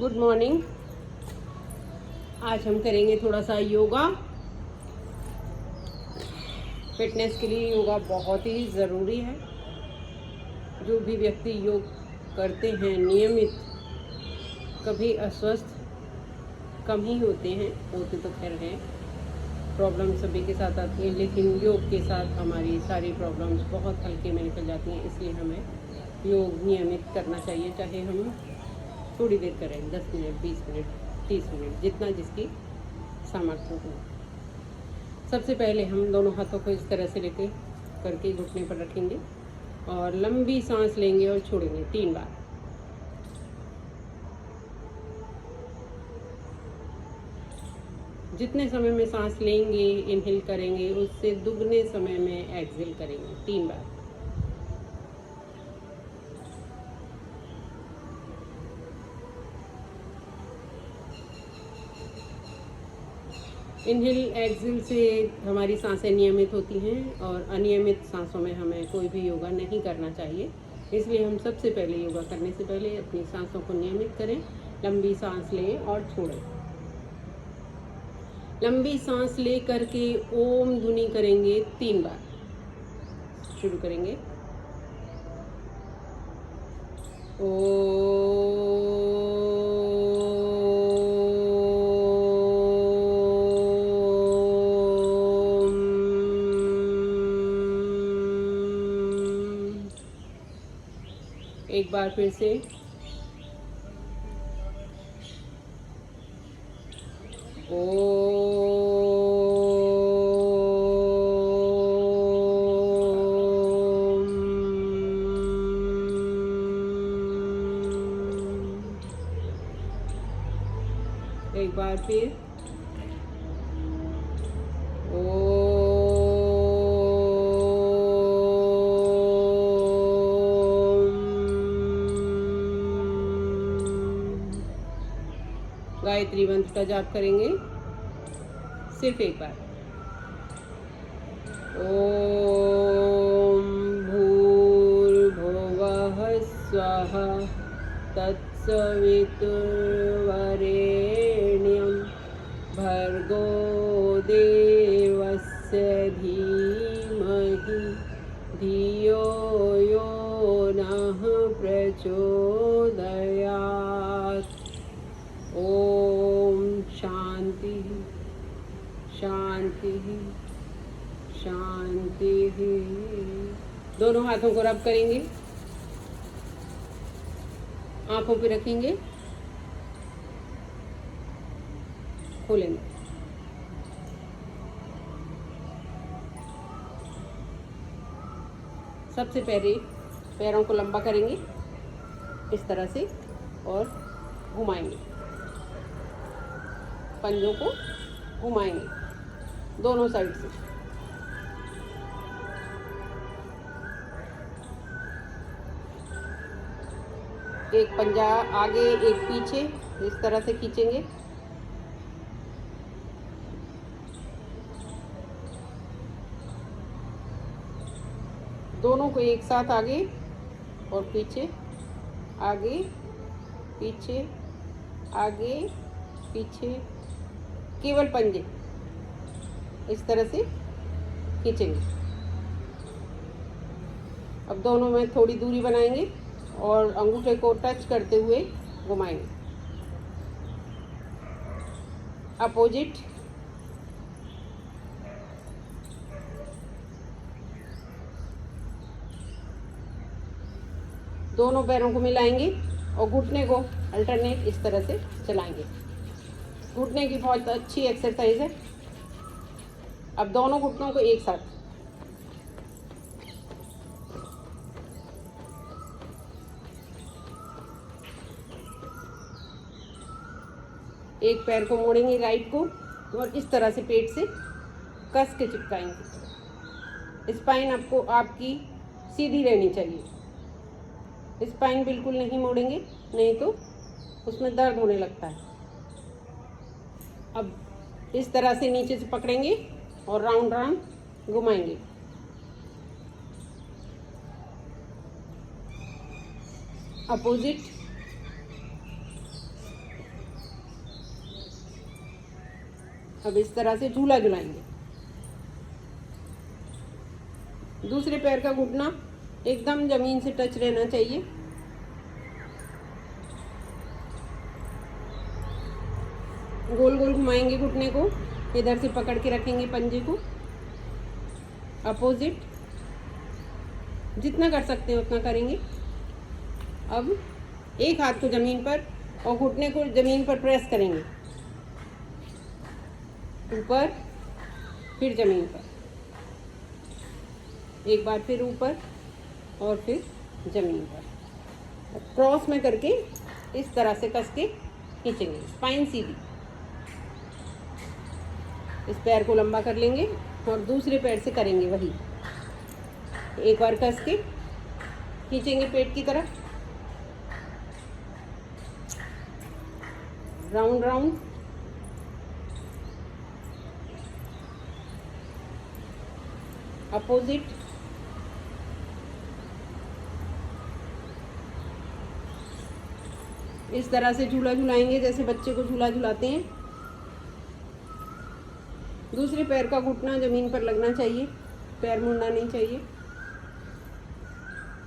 Good morning. आज हम करेंगे थोड़ा सा योगा। फिटनेस के लिए योगा बहुत ही ज़रूरी है। जो भी व्यक्ति योग करते हैं नियमित, कभी अस्वस्थ कम ही होते हैं, होते तो खैर हैं। प्रॉब्लम सभी के साथ आती हैं, लेकिन योग के साथ हमारी सारी प्रॉब्लम्स बहुत हल्के में निकल जाती हैं। इसलिए हमें योग नियमित करना चाहिए, चाहे हम थोड़ी देर करें, 10 मिनट, 20 मिनट, 30 मिनट, जितना जिसकी सामर्थ्य हो। सबसे पहले हम दोनों हाथों को इस तरह से लेके करके घुटने पर रखेंगे और लंबी सांस लेंगे और छोड़ेंगे 3 बार। जितने समय में सांस लेंगे, इनहेल करेंगे, उससे दुगने समय में एक्सहेल करेंगे 3 बार। इनहेल एक्सहेल से हमारी सांसें नियमित होती हैं और अनियमित सांसों में हमें कोई भी योगा नहीं करना चाहिए। इसलिए हम सबसे पहले योगा करने से पहले अपनी सांसों को नियमित करें। लंबी सांस लें और छोड़ें। लंबी सांस ले करके ओम ध्वनि करेंगे 3 बार। शुरू करेंगे। ओ एक बार फिर से एक बार फिर गायत्री मंत्र का जाप करेंगे सिर्फ एक बार। ओम भूर्भुवः स्वः तत्सवितुर्वरेण्यं भर्गो देवस्य धीमहि धियो यो नः प्रचोदयात्। ओम शांति शांति शांति। दोनों हाथों को रब करेंगे, आंखों पे रखेंगे, खोलेंगे। सबसे पहले पैरों को लंबा करेंगे इस तरह से और घुमाएंगे। पंजों को घुमाएंगे दोनों साइड से। एक पंजा आगे, एक पीछे, इस तरह से खींचेंगे। दोनों को एक साथ आगे और पीछे, आगे पीछे, आगे पीछे, केवल पंजे इस तरह से खींचेंगे। अब दोनों में थोड़ी दूरी बनाएंगे और अंगूठे को टच करते हुए घुमाएंगे। अपोजिट। दोनों पैरों को मिलाएंगे और घुटने को अल्टरनेट इस तरह से चलाएंगे। घुटने की बहुत अच्छी एक्सरसाइज है। अब दोनों घुटनों को एक साथ, एक पैर को मोड़ेंगे राइट को और इस तरह से पेट से कस के चिपकाएंगे। स्पाइन आपको आपकी सीधी रहनी चाहिए। स्पाइन बिल्कुल नहीं मोड़ेंगे, नहीं तो उसमें दर्द होने लगता है। अब इस तरह से नीचे से पकड़ेंगे और राउंड राउंड घुमाएंगे। अपोजिट। अब इस तरह से झूला झुलाएंगे। दूसरे पैर का घुटना एकदम ज़मीन से टच रहना चाहिए। गोल गोल घुमाएंगे घुटने को, इधर से पकड़ के रखेंगे पंजे को, अपोजिट जितना कर सकते हैं उतना करेंगे। अब एक हाथ को ज़मीन पर और घुटने को ज़मीन पर प्रेस करेंगे, ऊपर फिर ज़मीन पर, एक बार फिर ऊपर और फिर ज़मीन पर। क्रॉस में करके इस तरह से कस के खींचेंगे, स्पाइन सीधी। इस पैर को लंबा कर लेंगे और दूसरे पैर से करेंगे वही, एक बार कस के खींचेंगे पेट की तरफ, राउंड राउंड, अपोजिट, इस तरह से झूला झुलाएंगे जैसे बच्चे को झूला झुलाते हैं। दूसरे पैर का घुटना ज़मीन पर लगना चाहिए, पैर मुड़ना नहीं चाहिए।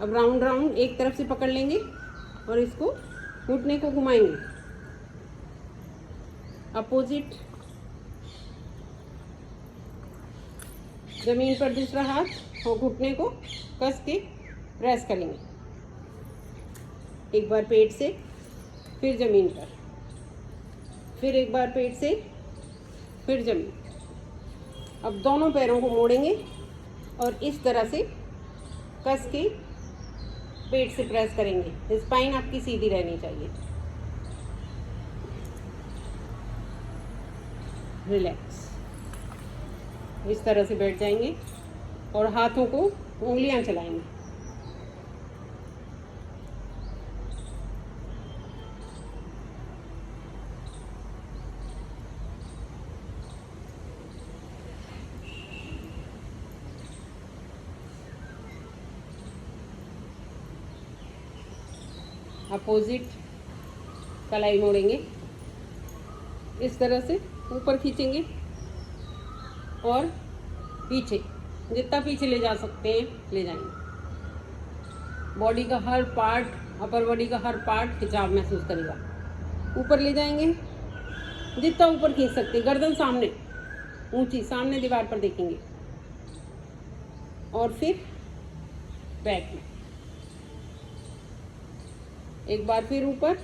अब राउंड राउंड एक तरफ से पकड़ लेंगे और इसको घुटने को घुमाएंगे, अपोजिट, ज़मीन पर दूसरा हाथ और घुटने को कस के प्रेस करेंगे, एक बार पेट से फिर ज़मीन पर, फिर एक बार पेट से फिर ज़मीन। अब दोनों पैरों को मोड़ेंगे और इस तरह से कस के पेट से प्रेस करेंगे। स्पाइन आपकी सीधी रहनी चाहिए। रिलैक्स, इस तरह से बैठ जाएंगे और हाथों को उंगलियां चलाएंगे। अपोजिट, कलाई मोड़ेंगे, इस तरह से ऊपर खींचेंगे और पीछे, जितना पीछे ले जा सकते हैं ले जाएंगे। बॉडी का हर पार्ट, अपर बॉडी का हर पार्ट खिंचाव महसूस करेगा। ऊपर ले जाएंगे, जितना ऊपर खींच सकते, गर्दन सामने ऊंची, सामने दीवार पर देखेंगे और फिर बैक में, एक बार फिर ऊपर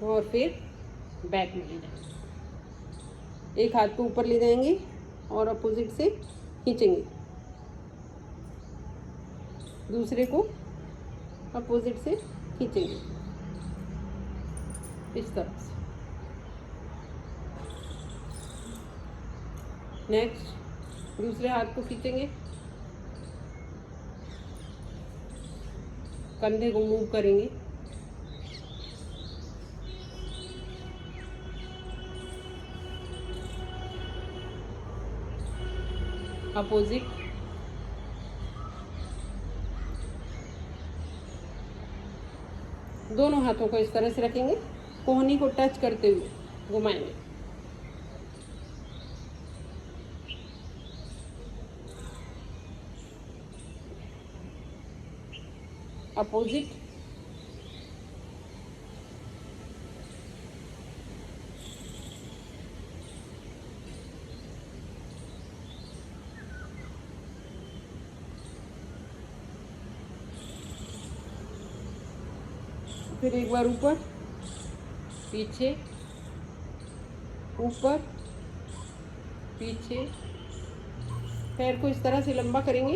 और फिर बैक में ले जाएंगे। एक हाथ को ऊपर ले जाएंगे और अपोजिट से खींचेंगे, दूसरे को अपोजिट से खींचेंगे, इस तरह से। नेक्स्ट दूसरे हाथ को खींचेंगे, कंधे को मूव करेंगे, अपोजिट, दोनों हाथों को इस तरह से रखेंगे, कोहनी को टच करते हुए घुमाएंगे। अपोजिट, फिर एक बार ऊपर, पीछे, ऊपर, पीछे। पैर को इस तरह से लंबा करेंगे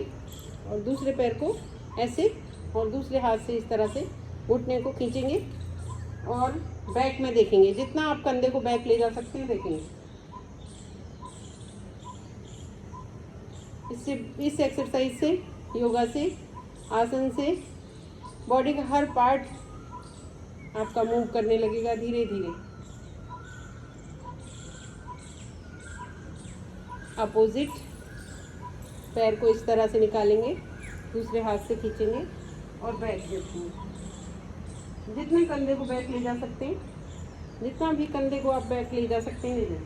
और दूसरे पैर को ऐसे और दूसरे हाथ से इस तरह से घुटने को खींचेंगे और बैक में देखेंगे, जितना आप कंधे को बैक ले जा सकते हैं देखेंगे। इससे, इस एक्सरसाइज से, योगा से, आसन से बॉडी का हर पार्ट आपका मूव करने लगेगा धीरे धीरे। अपोजिट, पैर को इस तरह से निकालेंगे, दूसरे हाथ से खींचेंगे और बैक देखेंगे, जितने कंधे को बैक ले जा सकते हैं जितना भी कंधे को आप बैक ले जा सकते हैं ले जाएं।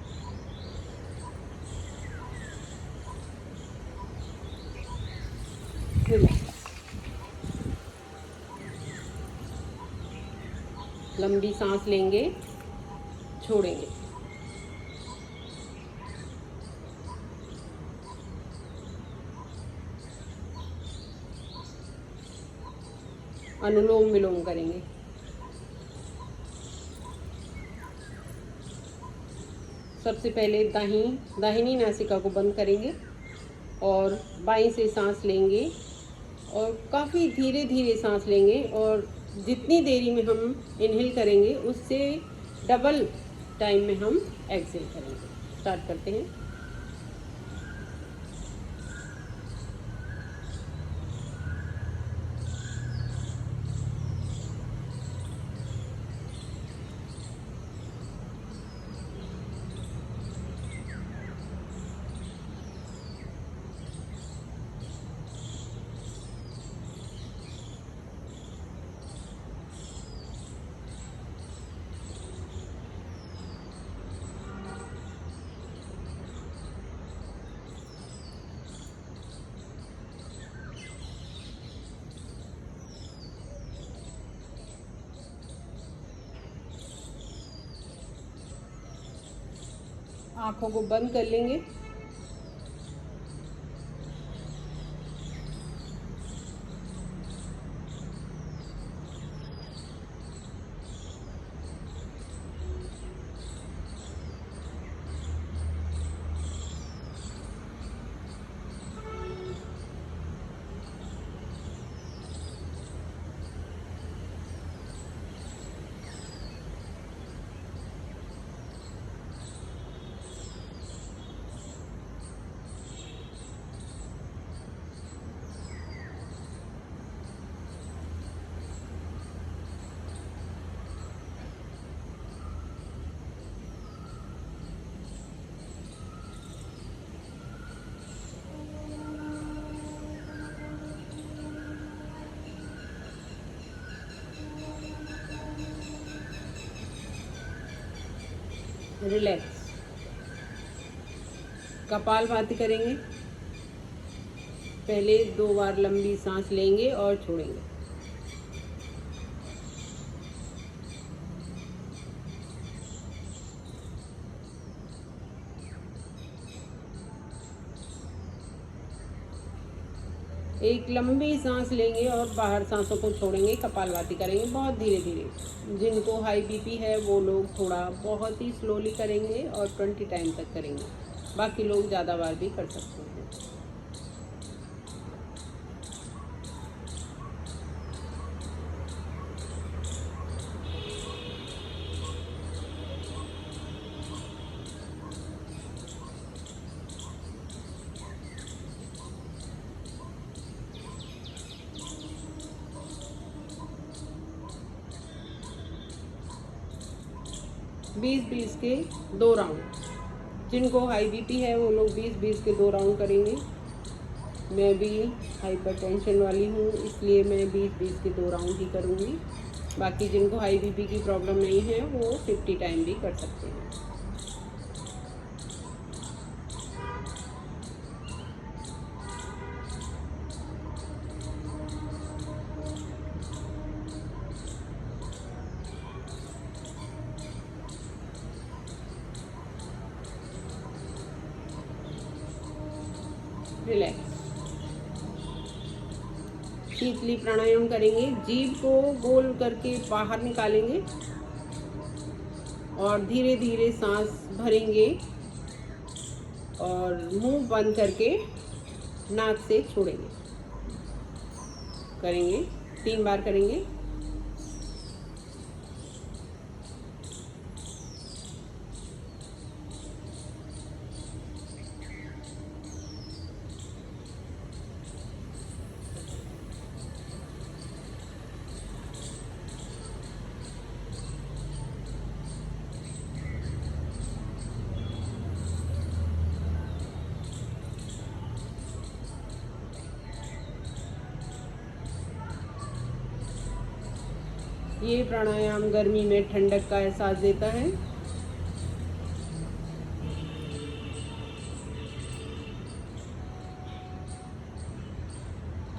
रिलैक्स। लंबी सांस लेंगे, छोड़ेंगे। अनुलोम विलोम करेंगे। सबसे पहले दाहिनी नासिका को बंद करेंगे और बाईं से सांस लेंगे और काफ़ी धीरे धीरे सांस लेंगे और जितनी देरी में हम इनहेल करेंगे उससे डबल टाइम में हम एक्सहेल करेंगे। स्टार्ट करते हैं। आँखों को बंद कर लेंगे। रिलैक्स। कपालभाति करेंगे। पहले 2 बार लंबी सांस लेंगे और छोड़ेंगे। एक लंबी सांस लेंगे और बाहर सांसों को छोड़ेंगे। कपालभाति करेंगे बहुत धीरे धीरे। जिनको हाई बीपी है वो लोग थोड़ा बहुत ही स्लोली करेंगे और 20 टाइम तक करेंगे। बाकी लोग ज़्यादा बार भी कर सकते हैं। बीस 20 के 2 राउंड। जिनको हाई बीपी है वो लोग 20-20 के 2 राउंड करेंगे। मैं भी हाइपरटेंशन वाली हूँ इसलिए मैं 20-20 के 2 राउंड ही करूँगी। बाकी जिनको हाई बीपी की प्रॉब्लम नहीं है वो 50 टाइम भी कर सकते हैं। रिलैक्स। शीतली प्राणायाम करेंगे। जीभ को गोल करके बाहर निकालेंगे और धीरे धीरे सांस भरेंगे और मुंह बंद करके नाक से छोड़ेंगे। करेंगे 3 बार करेंगे। ये प्राणायाम गर्मी में ठंडक का एहसास देता है।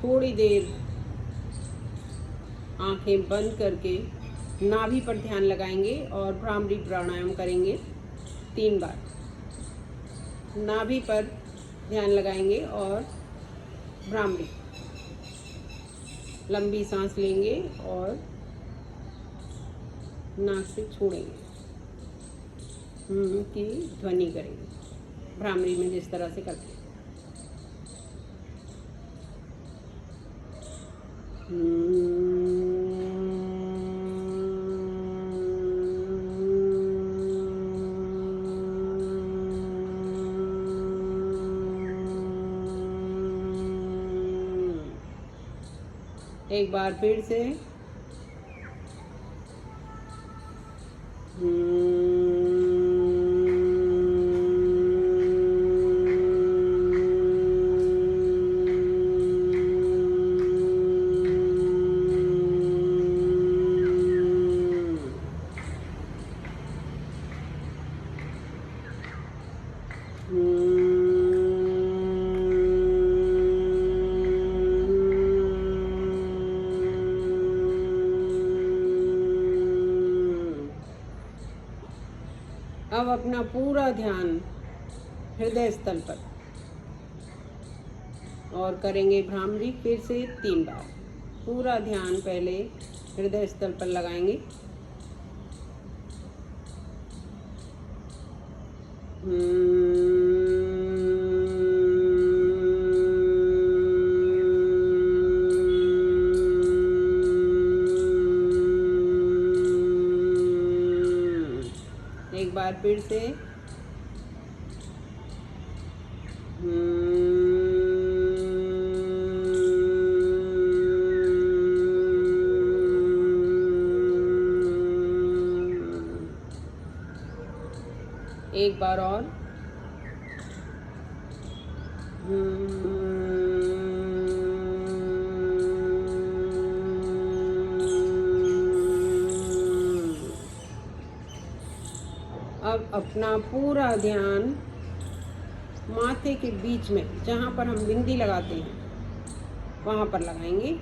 थोड़ी देर आंखें बंद करके नाभि पर ध्यान लगाएंगे और भ्रामरी प्राणायाम करेंगे 3 बार। नाभि पर ध्यान लगाएंगे और भ्रामरी, लंबी सांस लेंगे और नाक से छोड़ेंगे, की ध्वनि करेंगे भ्रामरी में जिस तरह से करते हैं। एक बार फिर से अब अपना पूरा ध्यान हृदय स्थल पर और करेंगे भ्रामरी फिर से 3 बार। पूरा ध्यान पहले हृदय स्थल पर लगाएंगे। एक बार फिर से एक बार और अब अपना पूरा ध्यान माथे के बीच में, जहाँ पर हम बिंदी लगाते हैं, वहाँ पर लगाएंगे।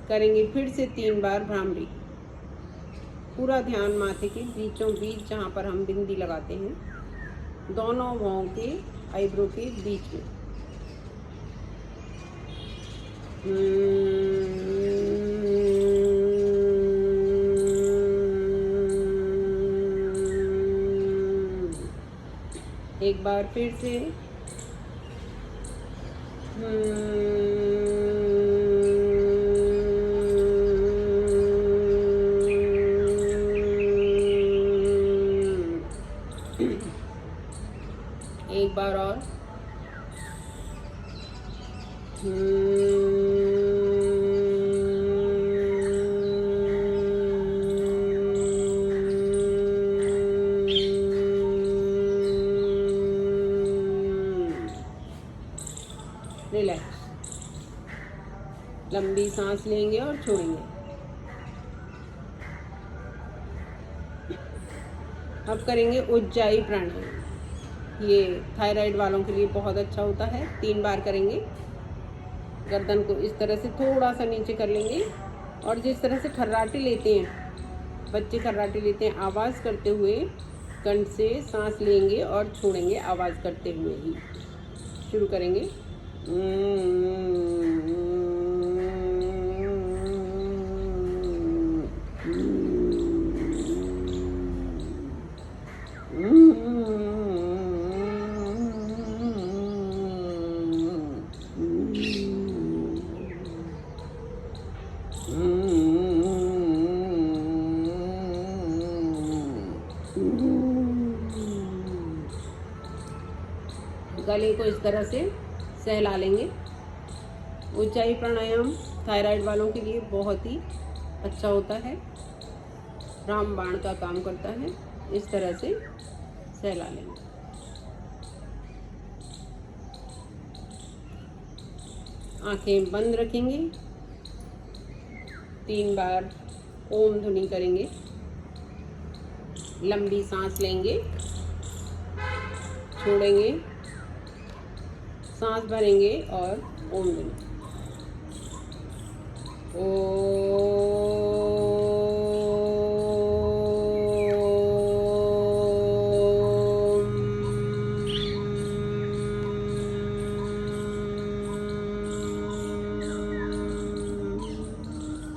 करेंगे फिर से 3 बार भ्रामरी। पूरा ध्यान माथे के बीचों बीच, जहाँ पर हम बिंदी लगाते हैं, दोनों भौं के आईब्रो के बीच में। एक बार फिर से एक बार और रिलैक्स। लंबी सांस लेंगे और छोड़ेंगे। अब करेंगे उज्जाई प्राणायाम। ये थायराइड वालों के लिए बहुत अच्छा होता है। 3 बार करेंगे। गर्दन को इस तरह से थोड़ा सा नीचे कर लेंगे और जिस तरह से खर्राटे लेते हैं, बच्चे खर्राटे लेते हैं, आवाज़ करते हुए कंठ से सांस लेंगे और छोड़ेंगे आवाज़ करते हुए ही। शुरू करेंगे। गले को इस तरह से सहला लेंगे। उज्जाई प्राणायाम थायराइड वालों के लिए बहुत ही अच्छा होता है, रामबाण का काम करता है। इस तरह से सहला लेंगे। आंखें बंद रखेंगे 3 बार ओम ध्वनि करेंगे। लंबी सांस लेंगे, छोड़ेंगे, सांस भरेंगे और ओम ध्वनि।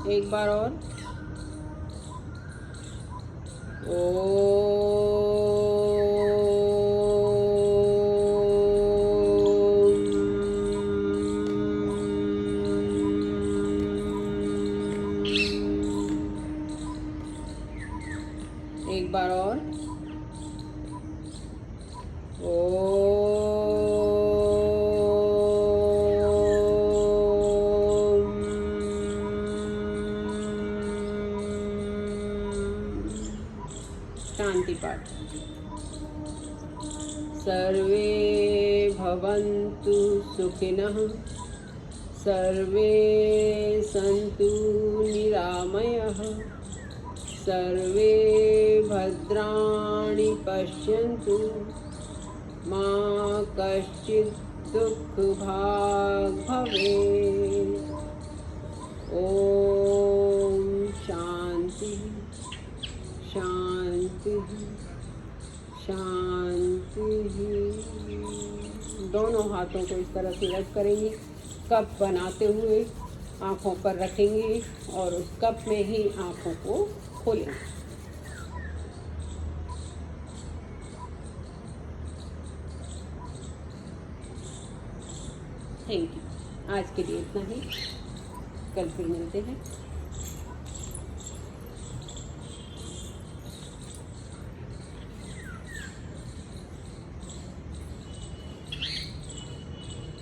एक बार और। एक बार और। शांति पाठ। सर्वे भवन्तु सुखिनः, सर्वे सन्तु निरामयाः, सर्वे भद्राणि पश्यन्तु, मा कश्चित् दुःखभाग् भवेत्। ओम शांति शांति शांति। दोनों हाथों को इस तरह से रब करेंगे, कप बनाते हुए आँखों पर रखेंगे और उस कप में ही आँखों को खोलेंगे। Thank you. आज के लिए इतना ही, कल फिर मिलते हैं।